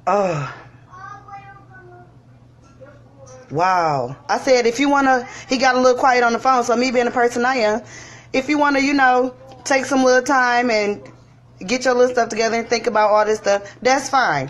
Oh. Wow. I said, if you want to, he got a little quiet on the phone, so me being the person I am, if you want to, you know, take some little time and get your little stuff together and think about all this stuff, that's fine.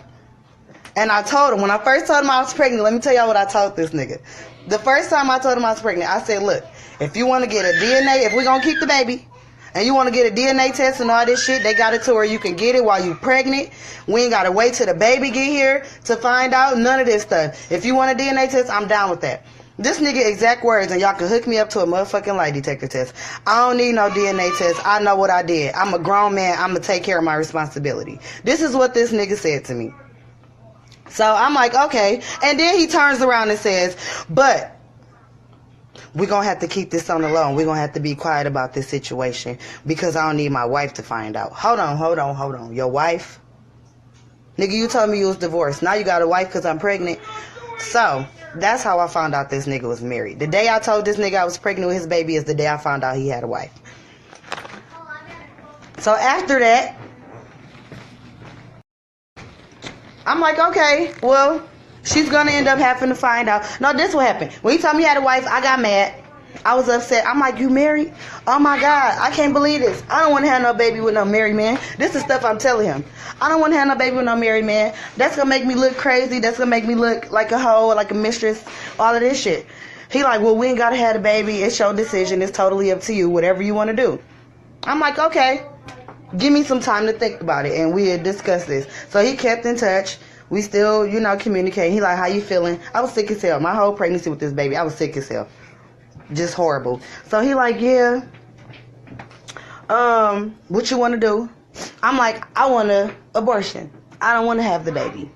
And I told him, when I first told him I was pregnant, let me tell y'all what I told this nigga. The first time I told him I was pregnant, I said, look, if you want to get a DNA, if we're going to keep the baby, and you want to get a DNA test and all this shit, they got it to where you can get it while you pregnant. We ain't got to wait till the baby get here to find out. None of this stuff. If you want a DNA test, I'm down with that. This nigga exact words, and y'all can hook me up to a motherfucking lie detector test. I don't need no DNA test. I know what I did. I'm a grown man. I'm going to take care of my responsibility. This is what this nigga said to me. So I'm like, okay. And then he turns around and says, but we're going to have to keep this on the low. We're going to have to be quiet about this situation because I don't need my wife to find out. Hold on. Your wife? Nigga, you told me you was divorced. Now you got a wife because I'm pregnant. So that's how I found out this nigga was married. The day I told this nigga I was pregnant with his baby is the day I found out he had a wife. So after that, I'm like, okay, well, she's going to end up having to find out. No, this what happened. When he told me he had a wife, I got mad. I was upset. I'm like, you married? Oh, my God. I can't believe this. I don't want to have no baby with no married man. This is stuff I'm telling him. I don't want to have no baby with no married man. That's going to make me look crazy. That's going to make me look like a hoe, like a mistress, all of this shit. He like, well, we ain't got to have a baby. It's your decision. It's totally up to you. Whatever you want to do. I'm like, okay. Give me some time to think about it. And we had discussed this. So he kept in touch. We still, you know, communicate. He like, how you feeling? I was sick as hell. My whole pregnancy with this baby, I was sick as hell. Just horrible. So he like, yeah. What you want to do? I'm like, I want an abortion. I don't want to have the baby.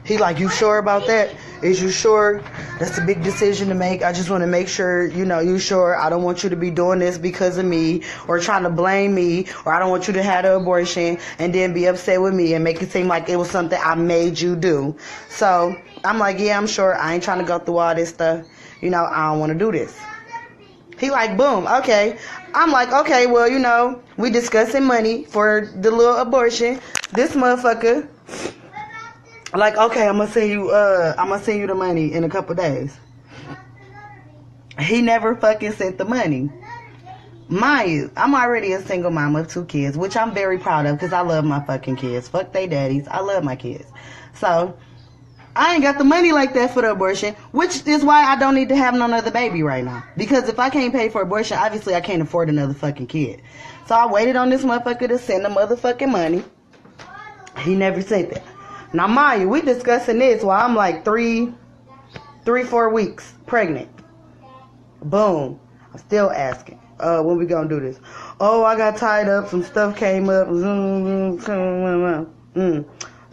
He like, you sure about that? Is you sure? That's a big decision to make. I just want to make sure, you know, you sure. I don't want you to be doing this because of me or trying to blame me, or I don't want you to have the abortion and then be upset with me and make it seem like it was something I made you do. So I'm like, yeah, I'm sure. I ain't trying to go through all this stuff. You know, I don't want to do this. He like, boom, okay. I'm like, okay, well, you know, we discussing money for the little abortion. This motherfucker, like, okay, I'm gonna send you the money in a couple days. He never fucking sent the money. Mind you, I'm already a single mom of 2 kids, which I'm very proud of because I love my fucking kids. Fuck they daddies. I love my kids. So I ain't got the money like that for the abortion, which is why I don't need to have no other baby right now. Because if I can't pay for abortion, obviously I can't afford another fucking kid. So I waited on this motherfucker to send the motherfucking money. He never sent that. Now, mind you, we discussing this while I'm like 4 weeks pregnant. Boom. I'm still asking. When we gonna do this? Oh, I got tied up. Some stuff came up.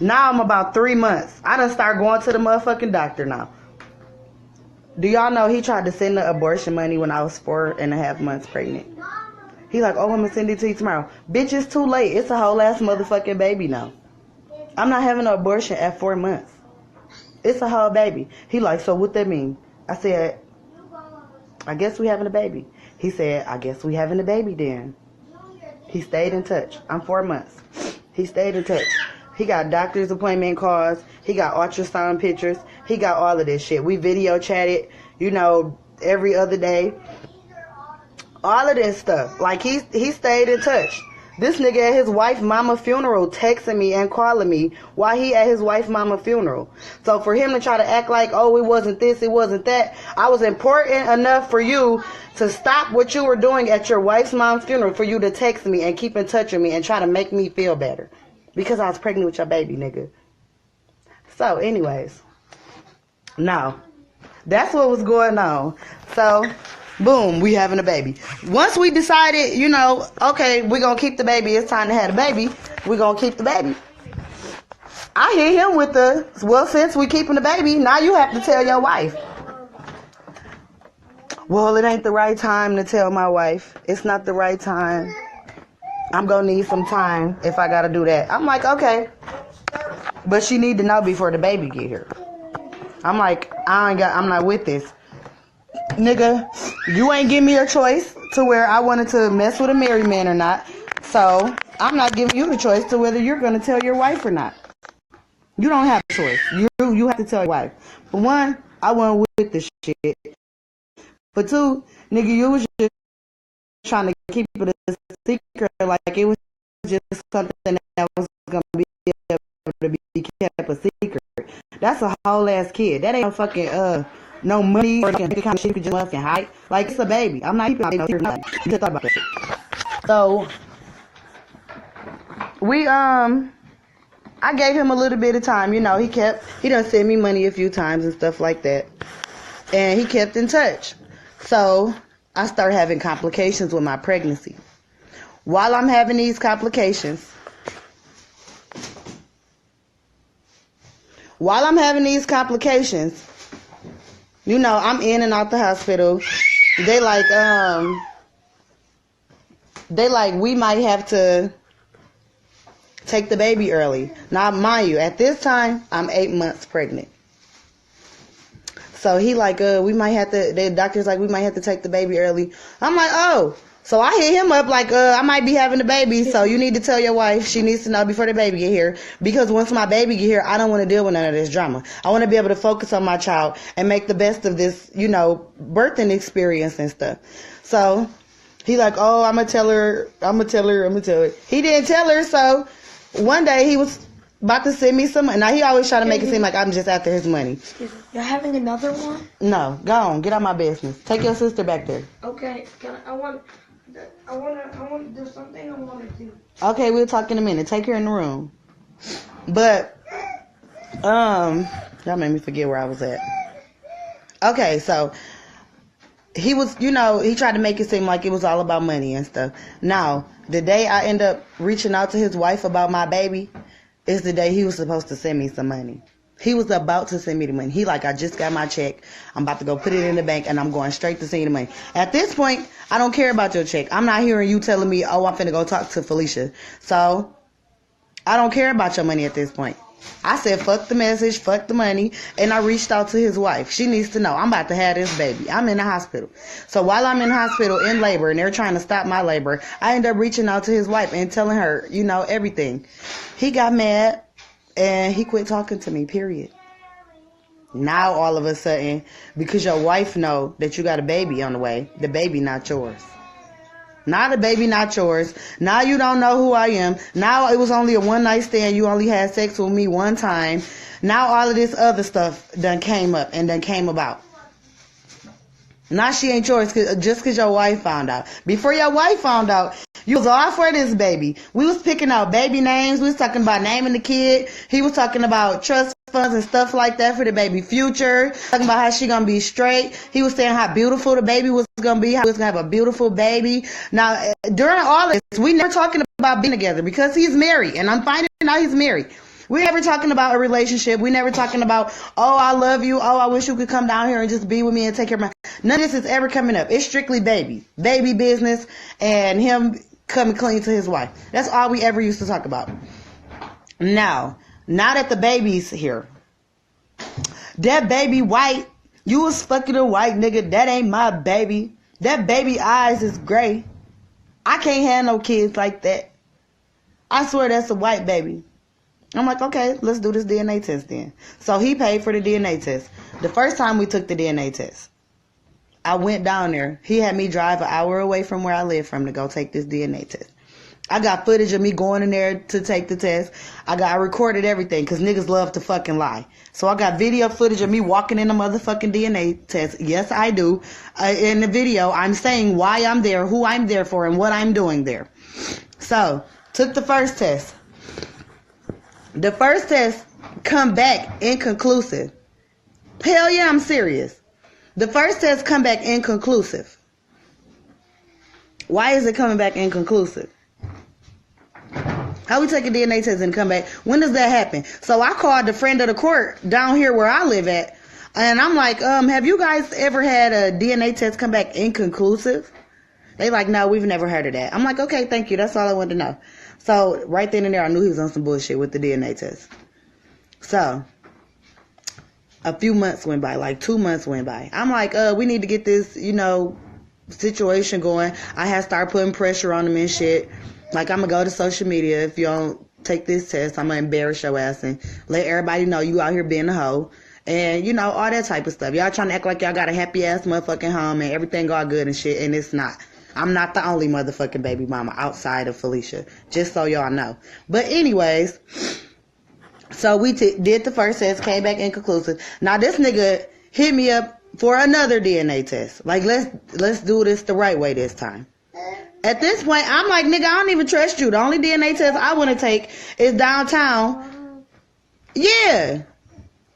Now I'm about 3 months. I done start going to the motherfucking doctor now. Do y'all know he tried to send the abortion money when I was 4.5 months pregnant? He like, oh, I'm gonna send it to you tomorrow. Bitch, it's too late. It's a whole ass motherfucking baby now. I'm not having an abortion at 4 months. It's a whole baby. He like, so what that mean? I said, I guess we having a baby. He said, I guess we having a baby then. He stayed in touch. I'm 4 months. He stayed in touch. He got doctor's appointment calls. He got ultrasound pictures. He got all of this shit. We video chatted, you know, every other day. All of this stuff. Like, he stayed in touch. This nigga at his wife mama funeral texting me and calling me while he at his wife mama funeral. So for him to try to act like, oh, it wasn't this, it wasn't that. I was important enough for you to stop what you were doing at your wife's mom's funeral for you to text me and keep in touch with me and try to make me feel better. Because I was pregnant with your baby, nigga. So anyways. No. That's what was going on. So boom, we having a baby. Once we decided, you know, okay, we're going to keep the baby. It's time to have the baby. We're going to keep the baby. I hit him with the, well, since we keeping the baby, now you have to tell your wife. Well, it ain't the right time to tell my wife. It's not the right time. I'm going to need some time if I got to do that. I'm like, okay. But she need to know before the baby get here. I'm like, I'm not with this. Nigga, you ain't give me a choice to where I wanted to mess with a married man or not. So I'm not giving you the choice to whether you're going to tell your wife or not. You don't have a choice. You have to tell your wife. For one, I wasn't with the shit. For two, nigga, you was just trying to keep it a secret, like it was just something that was gonna be able to be kept a secret. That's a whole ass kid. That ain't no fucking no money or kind of shit you could just fucking hide. Like, it's a baby. I'm not keeping no secret. Nothing. You just thought about that shit. So we I gave him a little bit of time. You know, he done sent me money a few times and stuff like that, and he kept in touch. So I started having complications with my pregnancy. While I'm having these complications, you know, I'm in and out the hospital. They like, we might have to take the baby early. Now, mind you, at this time, I'm 8 months pregnant. So he like, we might have to, the doctor's like, we might have to take the baby early. I'm like, oh. So I hit him up like, I might be having a baby, so you need to tell your wife. She needs to know before the baby get here. Because once my baby get here, I don't want to deal with none of this drama. I want to be able to focus on my child and make the best of this, you know, birthing experience and stuff. So he like, oh, I'm going to tell her. He didn't tell her, so one day he was about to send me some money. Now he always try to make it seem like I'm just after his money. Excuse me. You're having another one? No, go on. Get out my business. Take your sister back there. Okay. I want to do something I want to do. Okay, we'll talk in a minute. Take her in the room. But, y'all made me forget where I was at. Okay, so he was, you know, he tried to make it seem like it was all about money and stuff. Now, the day I end up reaching out to his wife about my baby is the day he was supposed to send me some money. He was about to send me the money. He like, I just got my check. I'm about to go put it in the bank and I'm going straight to send you the money. At this point, I don't care about your check. I'm not hearing you telling me, oh, I'm finna go talk to Felicia. So I don't care about your money at this point. I said, fuck the message, fuck the money. And I reached out to his wife. She needs to know I'm about to have this baby. I'm in the hospital. So while I'm in the hospital in labor and they're trying to stop my labor, I end up reaching out to his wife and telling her, you know, everything. He got mad. And he quit talking to me, period. Now, all of a sudden, because your wife know that you got a baby on the way, the baby not yours. Now the baby not yours. Now you don't know who I am. Now it was only a one night stand. You only had sex with me one time. Now all of this other stuff done came up and done came about. Now she ain't yours just because your wife found out. Before your wife found out, you was all for this baby. We was picking out baby names. We was talking about naming the kid. He was talking about trust funds and stuff like that for the baby future. Talking about how she gonna be straight. He was saying how beautiful the baby was gonna be. How he was gonna have a beautiful baby. Now, during all of this, we never talking about being together because he's married. And I'm finding out he's married. We never talking about a relationship. We never talking about, oh, I love you. Oh, I wish you could come down here and just be with me and take care of my... None of this is ever coming up. It's strictly baby business, and him coming clean to his wife. That's all we ever used to talk about. Now that the baby's here, that baby white, you was fucking a white nigga. That ain't my baby. That baby eyes is gray. I can't have no kids like that. I swear that's a white baby. I'm like, okay, let's do this DNA test then. So he paid for the DNA test. The first time we took the DNA test, I went down there. He had me drive an hour away from where I live from to go take this DNA test. I got footage of me going in there to take the test. I recorded everything because niggas love to fucking lie. So I got video footage of me walking in the motherfucking DNA test. Yes, I do. In the video, I'm saying why I'm there, who I'm there for, and what I'm doing there. So, took the first test. The first test come back inconclusive. Hell yeah, I'm serious. The first test come back inconclusive. Why is it coming back inconclusive? How we take a DNA test and come back? When does that happen? So I called the friend of the court down here where I live at, and I'm like, have you guys ever had a DNA test come back inconclusive? They like, no, we've never heard of that. I'm like, okay, thank you. That's all I wanted to know. So right then and there, I knew he was on some bullshit with the DNA test. So a few months went by, like 2 months went by. I'm like, we need to get this, situation going. I had to start putting pressure on him and shit. Like, I'm going to go to social media. If you don't take this test. I'm going to embarrass your ass and let everybody know you out here being a hoe. And, you know, all that type of stuff. Y'all trying to act like y'all got a happy-ass motherfucking home and everything all good and shit, and it's not. I'm not the only motherfucking baby mama outside of Felicia. Just so y'all know. But anyways, so we did the first test, came back inconclusive. Now, this nigga hit me up for another DNA test. Like, let's do this the right way this time. At this point, I'm like, nigga, I don't even trust you. The only DNA test I want to take is downtown. Yeah.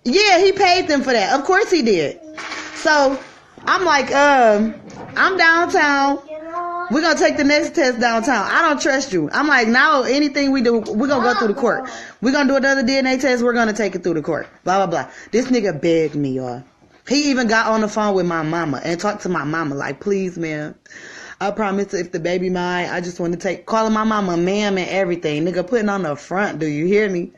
Yeah, he paid them for that. Of course he did. So, I'm like, I'm downtown. We're going to take the next test downtown. I don't trust you. I'm like, now anything we do, we're going to go through the court. We're going to do another DNA test. We're going to take it through the court. Blah, blah, blah. This nigga begged me, y'all. He even got on the phone with my mama and talked to my mama like, please, man. I promise if the baby mine, I just want to take, calling my mama ma'am and everything. Nigga putting on the front, do you hear me?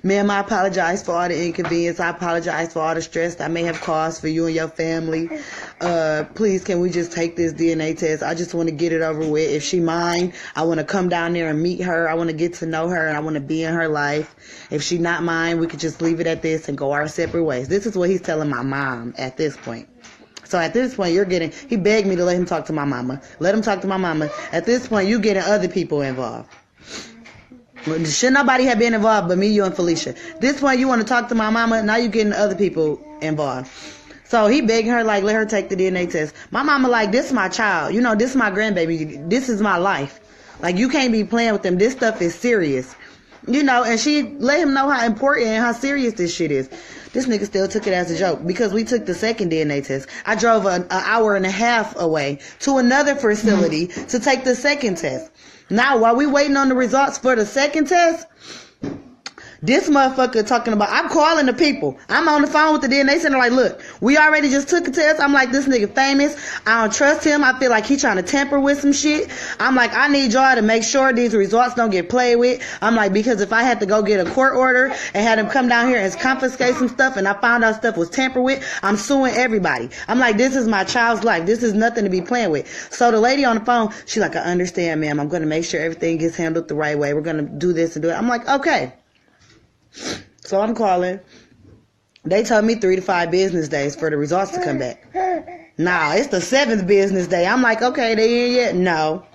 Ma'am, I apologize for all the inconvenience. I apologize for all the stress I may have caused for you and your family. Please, can we just take this DNA test? I just want to get it over with. If she mine, I want to come down there and meet her. I want to get to know her and I want to be in her life. If she not mine, we could just leave it at this and go our separate ways. This is what he's telling my mom at this point. So at this point, he begged me to let him talk to my mama. Let him talk to my mama. At this point, you getting other people involved. Should nobody have been involved but me, you, and Felicia. This point, you want to talk to my mama. Now you getting other people involved. So he begging her, like, let her take the DNA test. My mama like, this is my child. You know, this is my grandbaby. This is my life. Like, you can't be playing with them. This stuff is serious. You know, and she let him know how important and how serious this shit is. This nigga still took it as a joke because we took the second DNA test. I drove an hour and a half away to another facility to take the second test. Now, while we waiting on the results for the second test, this motherfucker talking about, I'm calling the people. I'm on the phone with the DNA center like, look, we already just took a test. I'm like, this nigga famous. I don't trust him. I feel like he trying to tamper with some shit. I'm like, I need y'all to make sure these results don't get played with. I'm like, because if I had to go get a court order and had him come down here and confiscate some stuff and I found out stuff was tampered with, I'm suing everybody. I'm like, this is my child's life. This is nothing to be playing with. So the lady on the phone, she like, I understand, ma'am. I'm going to make sure everything gets handled the right way. We're going to do this and do it. I'm like, okay. So I'm calling. They told me 3 to 5 business days for the results to come back. Nah, it's the 7th business day. I'm like, okay, they in yet? No.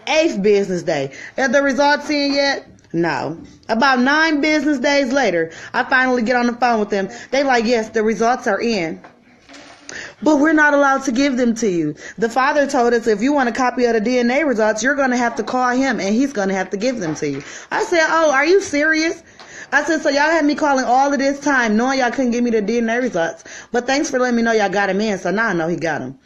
8th business day. Are the results in yet? No. About 9 business days later, I finally get on the phone with them. They like, yes, the results are in. But we're not allowed to give them to you. The father told us if you want a copy of the DNA results, you're going to have to call him and he's going to have to give them to you. I said, oh, are you serious? I said, so y'all had me calling all of this time knowing y'all couldn't give me the DNA results. But thanks for letting me know y'all got him in. So now I know he got him.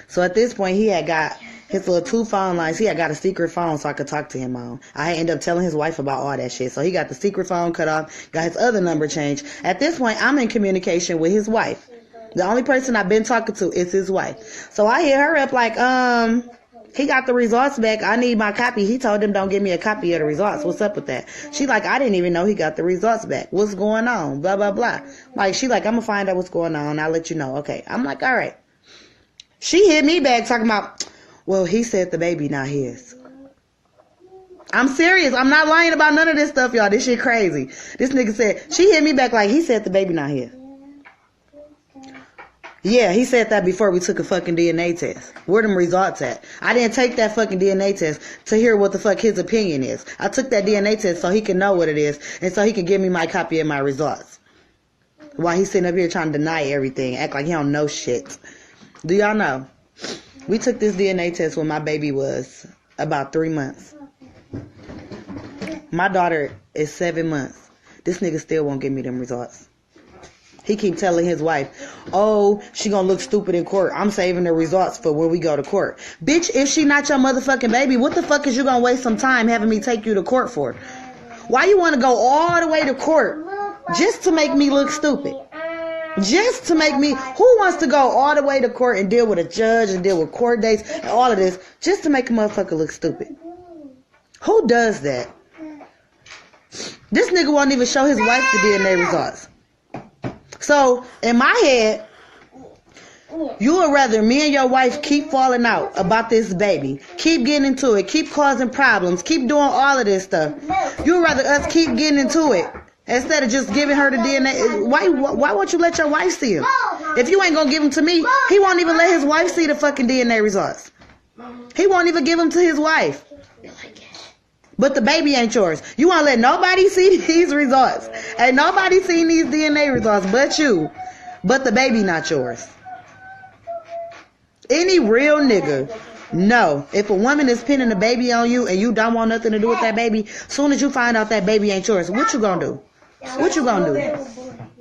So at this point, he had got his little 2 phone lines. He had got a secret phone so I could talk to him on. I ended up telling his wife about all that shit. So he got the secret phone cut off, got his other number changed. At this point, I'm in communication with his wife. The only person I've been talking to is his wife. So I hit her up like, he got the results back. I need my copy. He told them don't give me a copy of the results. What's up with that? She like, I didn't even know he got the results back. What's going on? Blah, blah, blah. Like, she like, I'm going to find out what's going on. I'll let you know. Okay. I'm like, all right. She hit me back talking about, well, he said the baby not his. I'm serious. I'm not lying about none of this stuff, y'all. This shit crazy. This nigga said, she hit me back like, he said the baby not his. Yeah, he said that before we took a fucking DNA test. Where them results at? I didn't take that fucking DNA test to hear what the fuck his opinion is. I took that DNA test so he can know what it is and so he can give me my copy of my results. While he's sitting up here trying to deny everything, act like he don't know shit. Do y'all know? We took this DNA test when my baby was about 3 months. My daughter is 7 months. This nigga still won't give me them results. He keep telling his wife, oh, she gonna look stupid in court. I'm saving the results for when we go to court. Bitch, if she not your motherfucking baby, what the fuck is you gonna waste some time having me take you to court for? Why you wanna go all the way to court just to make me look stupid? Just to make me, who wants to go all the way to court and deal with a judge and deal with court dates and all of this just to make a motherfucker look stupid? Who does that? This nigga won't even show his wife the DNA results. So, in my head, You would rather me and your wife keep falling out about this baby, keep getting into it, keep causing problems, keep doing all of this stuff. You would rather us keep getting into it instead of just giving her the DNA. Why won't you let your wife see him? If you ain't gonna give him to me, he won't even let his wife see the fucking DNA results. He won't even give them to his wife. But the baby ain't yours. You won't let nobody see these results. Ain't nobody seen these DNA results but you. But the baby not yours. Any real nigga, no. If a woman is pinning a baby on you and you don't want nothing to do with that baby, soon as you find out that baby ain't yours, what you gonna do? What you gonna do?